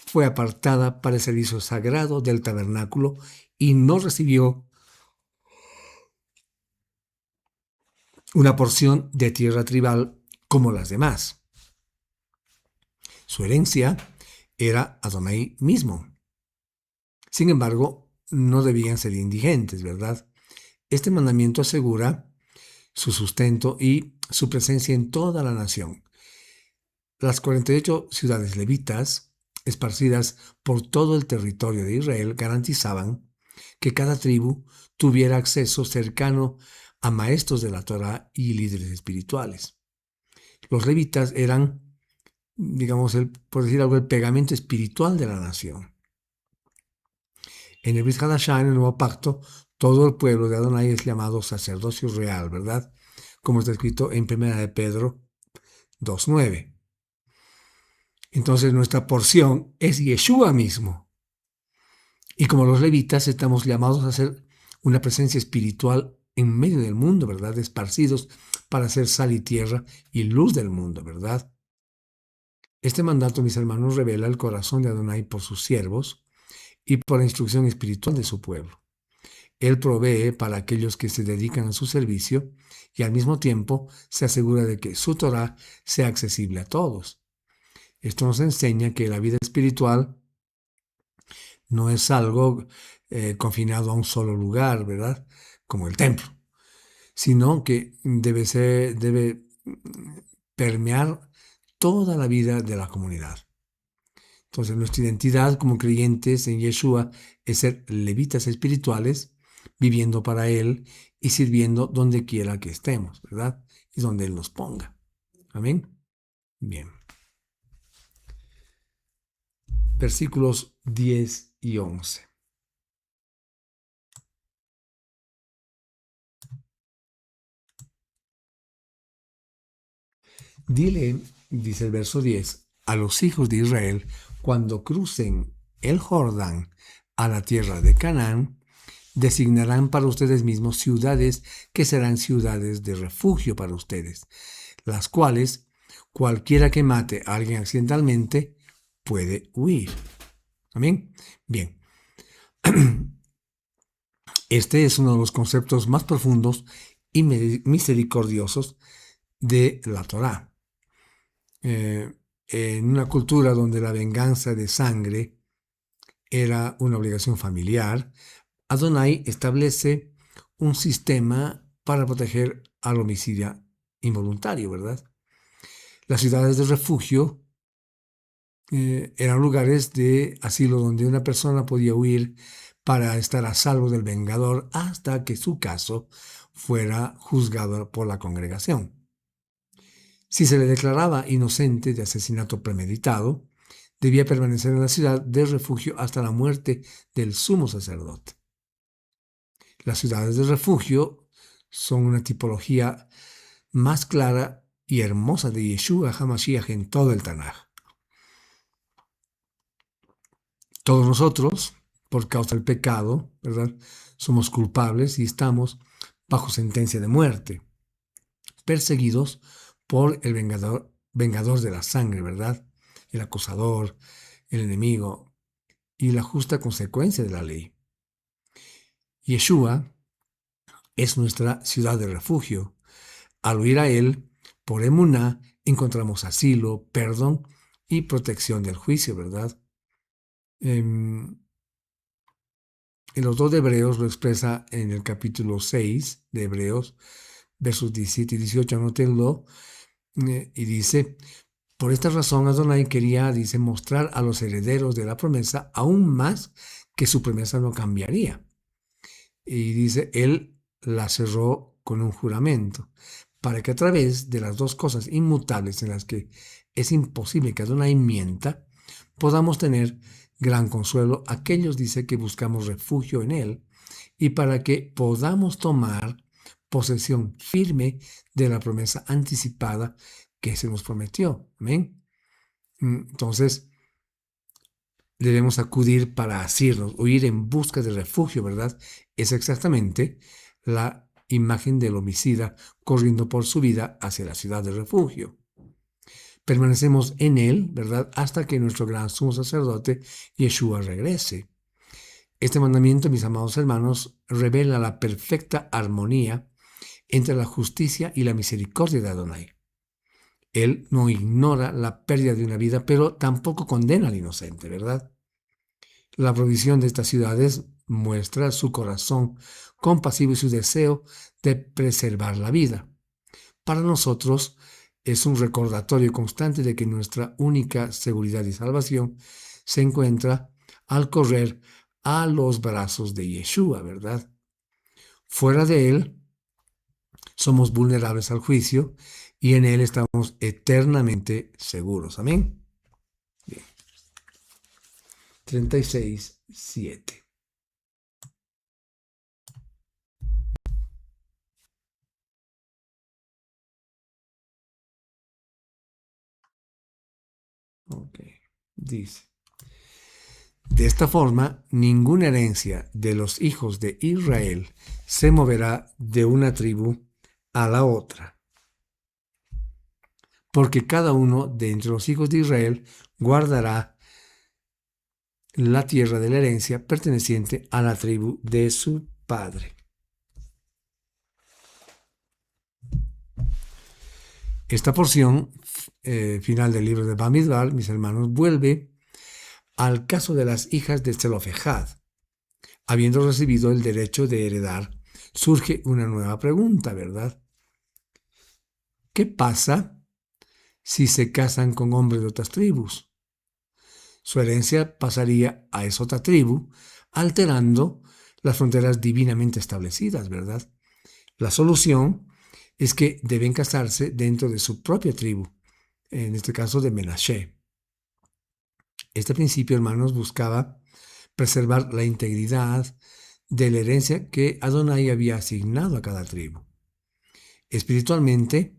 fue apartada para el servicio sagrado del tabernáculo y no recibió una porción de tierra tribal como las demás. Su herencia era Adonai mismo. Sin embargo, no debían ser indigentes, ¿verdad? Este mandamiento asegura su sustento y su presencia en toda la nación. Las 48 ciudades levitas, esparcidas por todo el territorio de Israel, garantizaban que cada tribu tuviera acceso cercano a maestros de la Torá y líderes espirituales. Los levitas eran, digamos, por decir algo, el pegamento espiritual de la nación. En el Brit Hadashah, en el Nuevo Pacto, todo el pueblo de Adonai es llamado sacerdocio real, ¿verdad? Como está escrito en 1 de Pedro 2:9. Entonces nuestra porción es Yeshua mismo. Y como los levitas estamos llamados a ser una presencia espiritual en medio del mundo, ¿verdad? Esparcidos para ser sal y tierra y luz del mundo, ¿verdad? Este mandato, mis hermanos, revela el corazón de Adonai por sus siervos y por la instrucción espiritual de su pueblo. Él provee para aquellos que se dedican a su servicio y al mismo tiempo se asegura de que su Torá sea accesible a todos. Esto nos enseña que la vida espiritual no es algo confinado a un solo lugar, ¿verdad? Como el templo, sino que debe permear toda la vida de la comunidad. Entonces, nuestra identidad como creyentes en Yeshua es ser levitas espirituales, viviendo para Él y sirviendo donde quiera que estemos, ¿verdad? Y donde Él nos ponga. Amén. Bien. Versículos 10 y 11. Dile, dice el verso 10, a los hijos de Israel, cuando crucen el Jordán a la tierra de Canaán, designarán para ustedes mismos ciudades que serán ciudades de refugio para ustedes, las cuales cualquiera que mate a alguien accidentalmente puede huir. ¿Amén? Bien. Este es uno de los conceptos más profundos y misericordiosos de la Torá. En una cultura donde la venganza de sangre era una obligación familiar, Adonai establece un sistema para proteger al homicidio involuntario, ¿verdad? Las ciudades de refugio eran lugares de asilo donde una persona podía huir para estar a salvo del vengador hasta que su caso fuera juzgado por la congregación. Si se le declaraba inocente de asesinato premeditado, debía permanecer en la ciudad de refugio hasta la muerte del sumo sacerdote. Las ciudades de refugio son una tipología más clara y hermosa de Yeshua HaMashiach en todo el Tanaj. Todos nosotros, por causa del pecado, ¿verdad?, somos culpables y estamos bajo sentencia de muerte, perseguidos por el vengador de la sangre, ¿verdad?, el acusador, el enemigo y la justa consecuencia de la ley. Yeshua es nuestra ciudad de refugio. Al huir a Él, por emuná, encontramos asilo, perdón y protección del juicio, ¿verdad? El autor de Hebreos lo expresa en el capítulo 6 de Hebreos, versos 17 y 18, anótenlo, y dice: por esta razón Adonai quería, dice, mostrar a los herederos de la promesa aún más que su promesa no cambiaría. Y dice, Él la cerró con un juramento, para que a través de las dos cosas inmutables en las que es imposible que Adonai mienta, podamos tener gran consuelo aquellos, dice, que buscamos refugio en Él, y para que podamos tomar posesión firme de la promesa anticipada que se nos prometió. Amén. Entonces, debemos acudir para asirnos, o ir en busca de refugio, ¿verdad? Es exactamente la imagen del homicida corriendo por su vida hacia la ciudad de refugio. permanecemos en Él, ¿verdad? Hasta que nuestro gran sumo sacerdote, Yeshua, regrese. Este mandamiento, mis amados hermanos, revela la perfecta armonía entre la justicia y la misericordia de Adonai. Él no ignora la pérdida de una vida, pero tampoco condena al inocente, ¿verdad? La provisión de estas ciudades muestra su corazón compasivo y su deseo de preservar la vida. Para nosotros es un recordatorio constante de que nuestra única seguridad y salvación se encuentra al correr a los brazos de Yeshua, ¿verdad? Fuera de Él somos vulnerables al juicio y en Él estamos eternamente seguros. Amén. Bien. 36:7. Ok. Dice: de esta forma, ninguna herencia de los hijos de Israel se moverá de una tribu a la otra, porque cada uno de entre los hijos de Israel guardará la tierra de la herencia perteneciente a la tribu de su padre. Esta porción final del libro de Bamidbar, mis hermanos, vuelve al caso de las hijas de Zelofejad. Habiendo recibido el derecho de heredar, surge una nueva pregunta, ¿verdad? ¿Qué pasa si se casan con hombres de otras tribus? Su herencia pasaría a esa otra tribu, alterando las fronteras divinamente establecidas, ¿verdad? La solución es que deben casarse dentro de su propia tribu, en este caso de Menashe. Este principio, hermanos, buscaba preservar la integridad de la herencia que Adonai había asignado a cada tribu. Espiritualmente,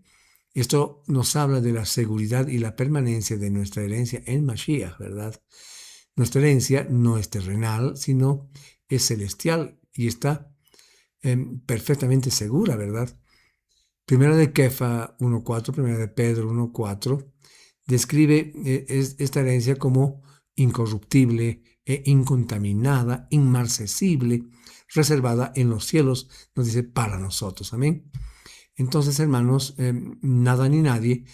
esto nos habla de la seguridad y la permanencia de nuestra herencia en Mashiach, ¿verdad? Nuestra herencia no es terrenal, sino es celestial y está perfectamente segura, ¿verdad? Primera de Kefa 1.4, Primera de Pedro 1.4, describe esta herencia como incorruptible e incontaminada, inmarcesible, reservada en los cielos, nos dice, para nosotros. Amén. Entonces, hermanos, nada ni nadie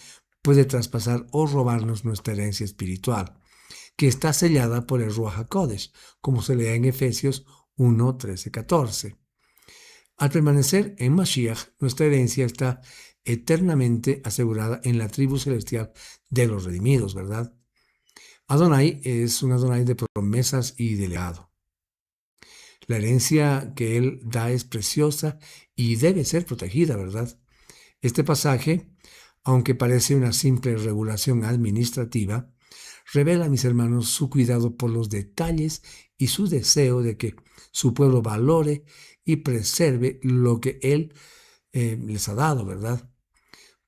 puede traspasar o robarnos nuestra herencia espiritual, que está sellada por el Ruach HaKodesh, como se lee en Efesios 1, 13, 14. Al permanecer en Mashiach, nuestra herencia está eternamente asegurada en la tribu celestial de los redimidos, ¿verdad? Adonai es un Adonai de promesas y de legado. La herencia que Él da es preciosa y debe ser protegida, ¿verdad? Este pasaje, aunque parece una simple regulación administrativa, revela, mis hermanos, su cuidado por los detalles y su deseo de que su pueblo valore y preserve lo que Él les ha dado, ¿verdad?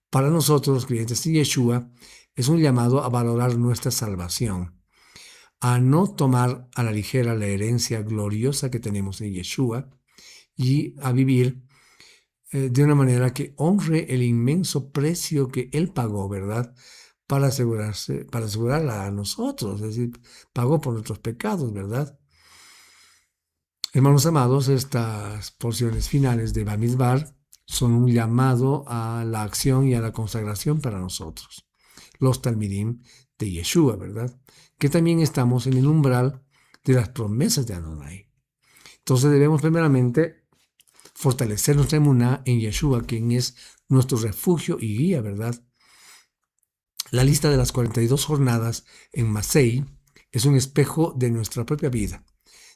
Para nosotros, los creyentes de Yeshua, es un llamado a valorar nuestra salvación, a no tomar a la ligera la herencia gloriosa que tenemos en Yeshua y a vivir de una manera que honre el inmenso precio que Él pagó, ¿verdad? Para asegurarla a nosotros, es decir, pagó por nuestros pecados, ¿verdad? Hermanos amados, estas porciones finales de Bamidbar son un llamado a la acción y a la consagración para nosotros, los talmidim de Yeshua, ¿verdad? Que también estamos en el umbral de las promesas de Adonai. Entonces debemos primeramente fortalecer nuestra emuná en Yeshua, quien es nuestro refugio y guía, ¿verdad? La lista de las 42 jornadas en Masei es un espejo de nuestra propia vida.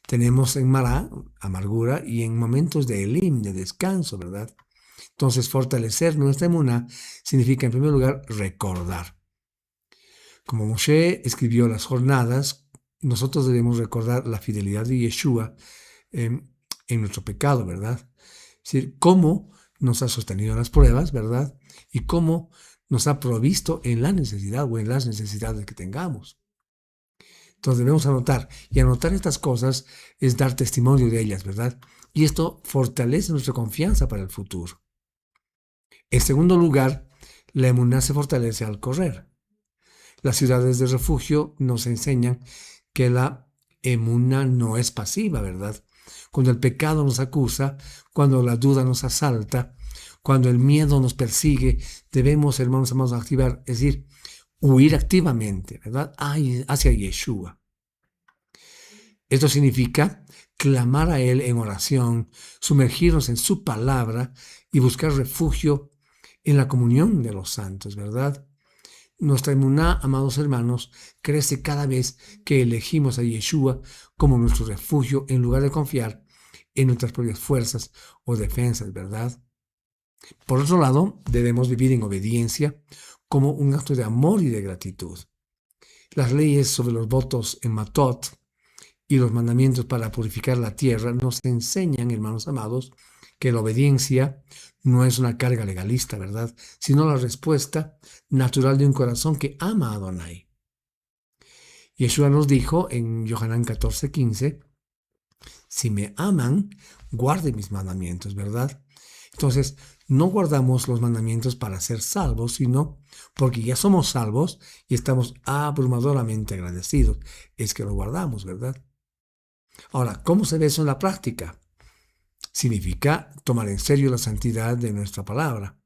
Tenemos en Mará, amargura, y en momentos de Elim, de descanso, ¿verdad? Entonces, fortalecer nuestra emuná significa, en primer lugar, recordar. Como Moshe escribió las jornadas, nosotros debemos recordar la fidelidad de Yeshua en nuestro pecado, ¿verdad? Es decir, cómo nos ha sostenido en las pruebas, ¿verdad? Y cómo nos ha provisto en la necesidad o en las necesidades que tengamos. Entonces debemos anotar, y anotar estas cosas es dar testimonio de ellas, ¿verdad? Y esto fortalece nuestra confianza para el futuro. En segundo lugar, la emuná se fortalece al correr. Las ciudades de refugio nos enseñan que la emuna no es pasiva, ¿verdad? Cuando el pecado nos acusa, cuando la duda nos asalta, cuando el miedo nos persigue, debemos, hermanos amados, activar, es decir, huir activamente, ¿verdad? Hacia Yeshua. Esto significa clamar a Él en oración, sumergirnos en su palabra y buscar refugio en la comunión de los santos, ¿verdad? Nuestra emuná, amados hermanos, crece cada vez que elegimos a Yeshua como nuestro refugio en lugar de confiar en nuestras propias fuerzas o defensas, ¿verdad? Por otro lado, debemos vivir en obediencia como un acto de amor y de gratitud. Las leyes sobre los votos en Matot y los mandamientos para purificar la tierra nos enseñan, hermanos amados, que la obediencia no es una carga legalista, ¿verdad? Sino la respuesta natural de un corazón que ama a Adonai. Yeshua nos dijo en Yohanan 14:15, si me aman, guarden mis mandamientos, ¿verdad? Entonces, no guardamos los mandamientos para ser salvos, sino porque ya somos salvos y estamos abrumadoramente agradecidos. Es que lo guardamos, ¿verdad? Ahora, ¿cómo se ve eso en la práctica? Significa tomar en serio la santidad de nuestra palabra.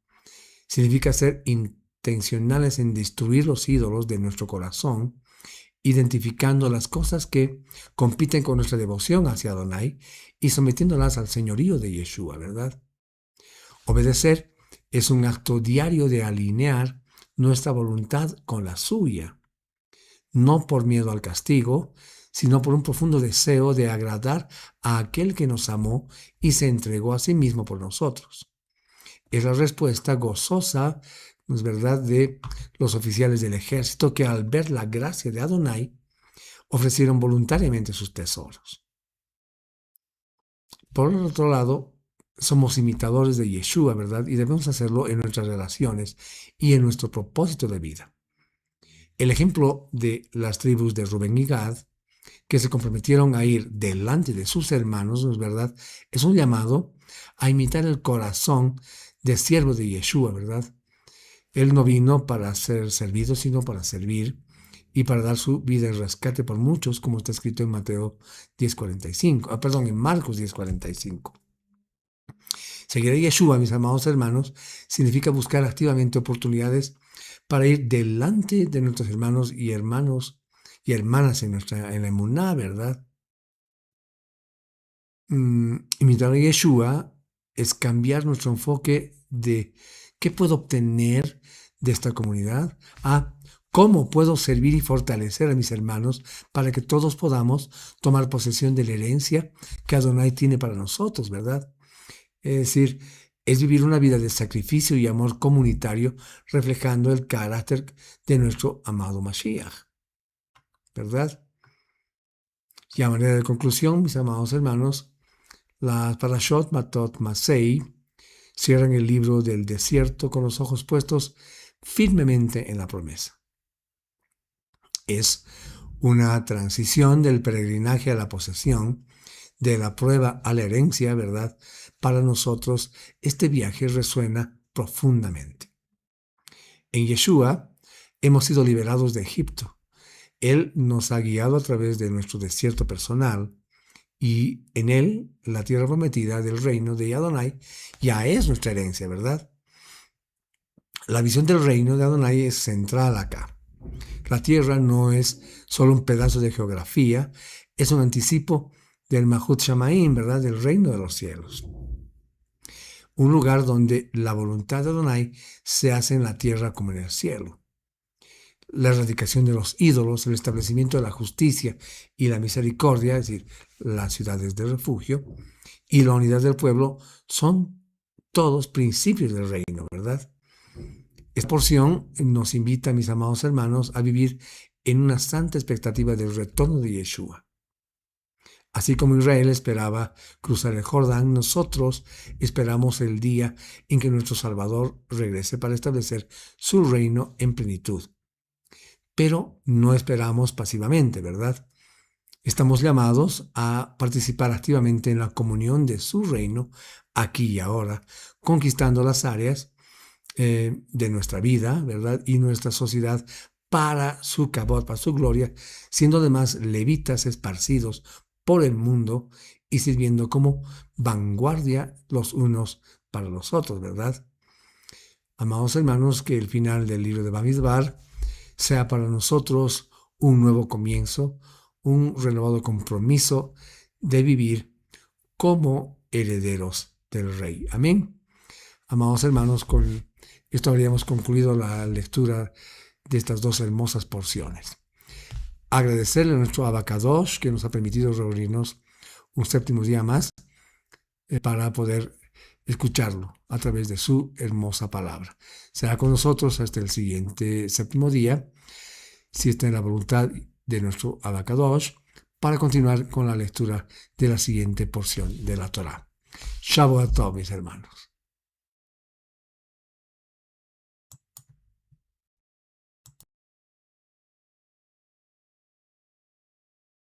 Significa ser intencionales en destruir los ídolos de nuestro corazón, identificando las cosas que compiten con nuestra devoción hacia Adonai y sometiéndolas al señorío de Yeshua, ¿verdad? Obedecer es un acto diario de alinear nuestra voluntad con la suya, no por miedo al castigo, sino por un profundo deseo de agradar a aquel que nos amó y se entregó a sí mismo por nosotros. Es la respuesta gozosa, ¿no es verdad?, de los oficiales del ejército que al ver la gracia de Adonai ofrecieron voluntariamente sus tesoros. Por el otro lado, somos imitadores de Yeshua, ¿verdad? Y debemos hacerlo en nuestras relaciones y en nuestro propósito de vida. El ejemplo de las tribus de Rubén y Gad, que se comprometieron a ir delante de sus hermanos, ¿no es verdad?, es un llamado a imitar el corazón de siervo de Yeshua, ¿verdad? Él no vino para ser servido, sino para servir y para dar su vida en rescate por muchos, como está escrito en Mateo 10:45, en Marcos 10:45. Seguir a Yeshua, mis amados hermanos, significa buscar activamente oportunidades para ir delante de nuestros hermanos y hermanas en la emuná, ¿verdad? Imitar a Yeshua es cambiar nuestro enfoque de qué puedo obtener de esta comunidad a cómo puedo servir y fortalecer a mis hermanos para que todos podamos tomar posesión de la herencia que Adonai tiene para nosotros, ¿verdad? Es decir, es vivir una vida de sacrificio y amor comunitario reflejando el carácter de nuestro amado Mashiach, ¿verdad? Y a manera de conclusión, mis amados hermanos, las Parashot Matot Masei cierran el libro del desierto con los ojos puestos firmemente en la promesa. Es una transición del peregrinaje a la posesión, de la prueba a la herencia, ¿verdad? Para nosotros este viaje resuena profundamente. En Yeshua hemos sido liberados de Egipto. Él nos ha guiado a través de nuestro desierto personal y en Él la tierra prometida del reino de Adonai ya es nuestra herencia, ¿verdad? La visión del reino de Adonai es central acá. La tierra no es solo un pedazo de geografía, es un anticipo del Mahut Shamaim, ¿verdad? Del reino de los cielos. Un lugar donde la voluntad de Adonai se hace en la tierra como en el cielo. La erradicación de los ídolos, el establecimiento de la justicia y la misericordia, es decir, las ciudades de refugio, y la unidad del pueblo son todos principios del reino, ¿verdad? Esta porción nos invita, mis amados hermanos, a vivir en una santa expectativa del retorno de Yeshua. Así como Israel esperaba cruzar el Jordán, nosotros esperamos el día en que nuestro Salvador regrese para establecer su reino en plenitud. Pero no esperamos pasivamente, ¿verdad? Estamos llamados a participar activamente en la comunión de su reino aquí y ahora, conquistando las áreas de nuestra vida, ¿verdad? Y nuestra sociedad para su cabot, para su gloria, siendo además levitas esparcidos por el mundo y sirviendo como vanguardia los unos para los otros, ¿verdad? Amados hermanos, que el final del libro de Bamidbar sea para nosotros un nuevo comienzo, un renovado compromiso de vivir como herederos del Rey. Amén. Amados hermanos, con esto habríamos concluido la lectura de estas dos hermosas porciones. Agradecerle a nuestro Abacadosh que nos ha permitido reunirnos un séptimo día más para poder escucharlo a través de su hermosa palabra. Será con nosotros hasta el siguiente séptimo día, si está en la voluntad de nuestro Abacadosh, para continuar con la lectura de la siguiente porción de la Torá. Shabbat Tov, mis hermanos.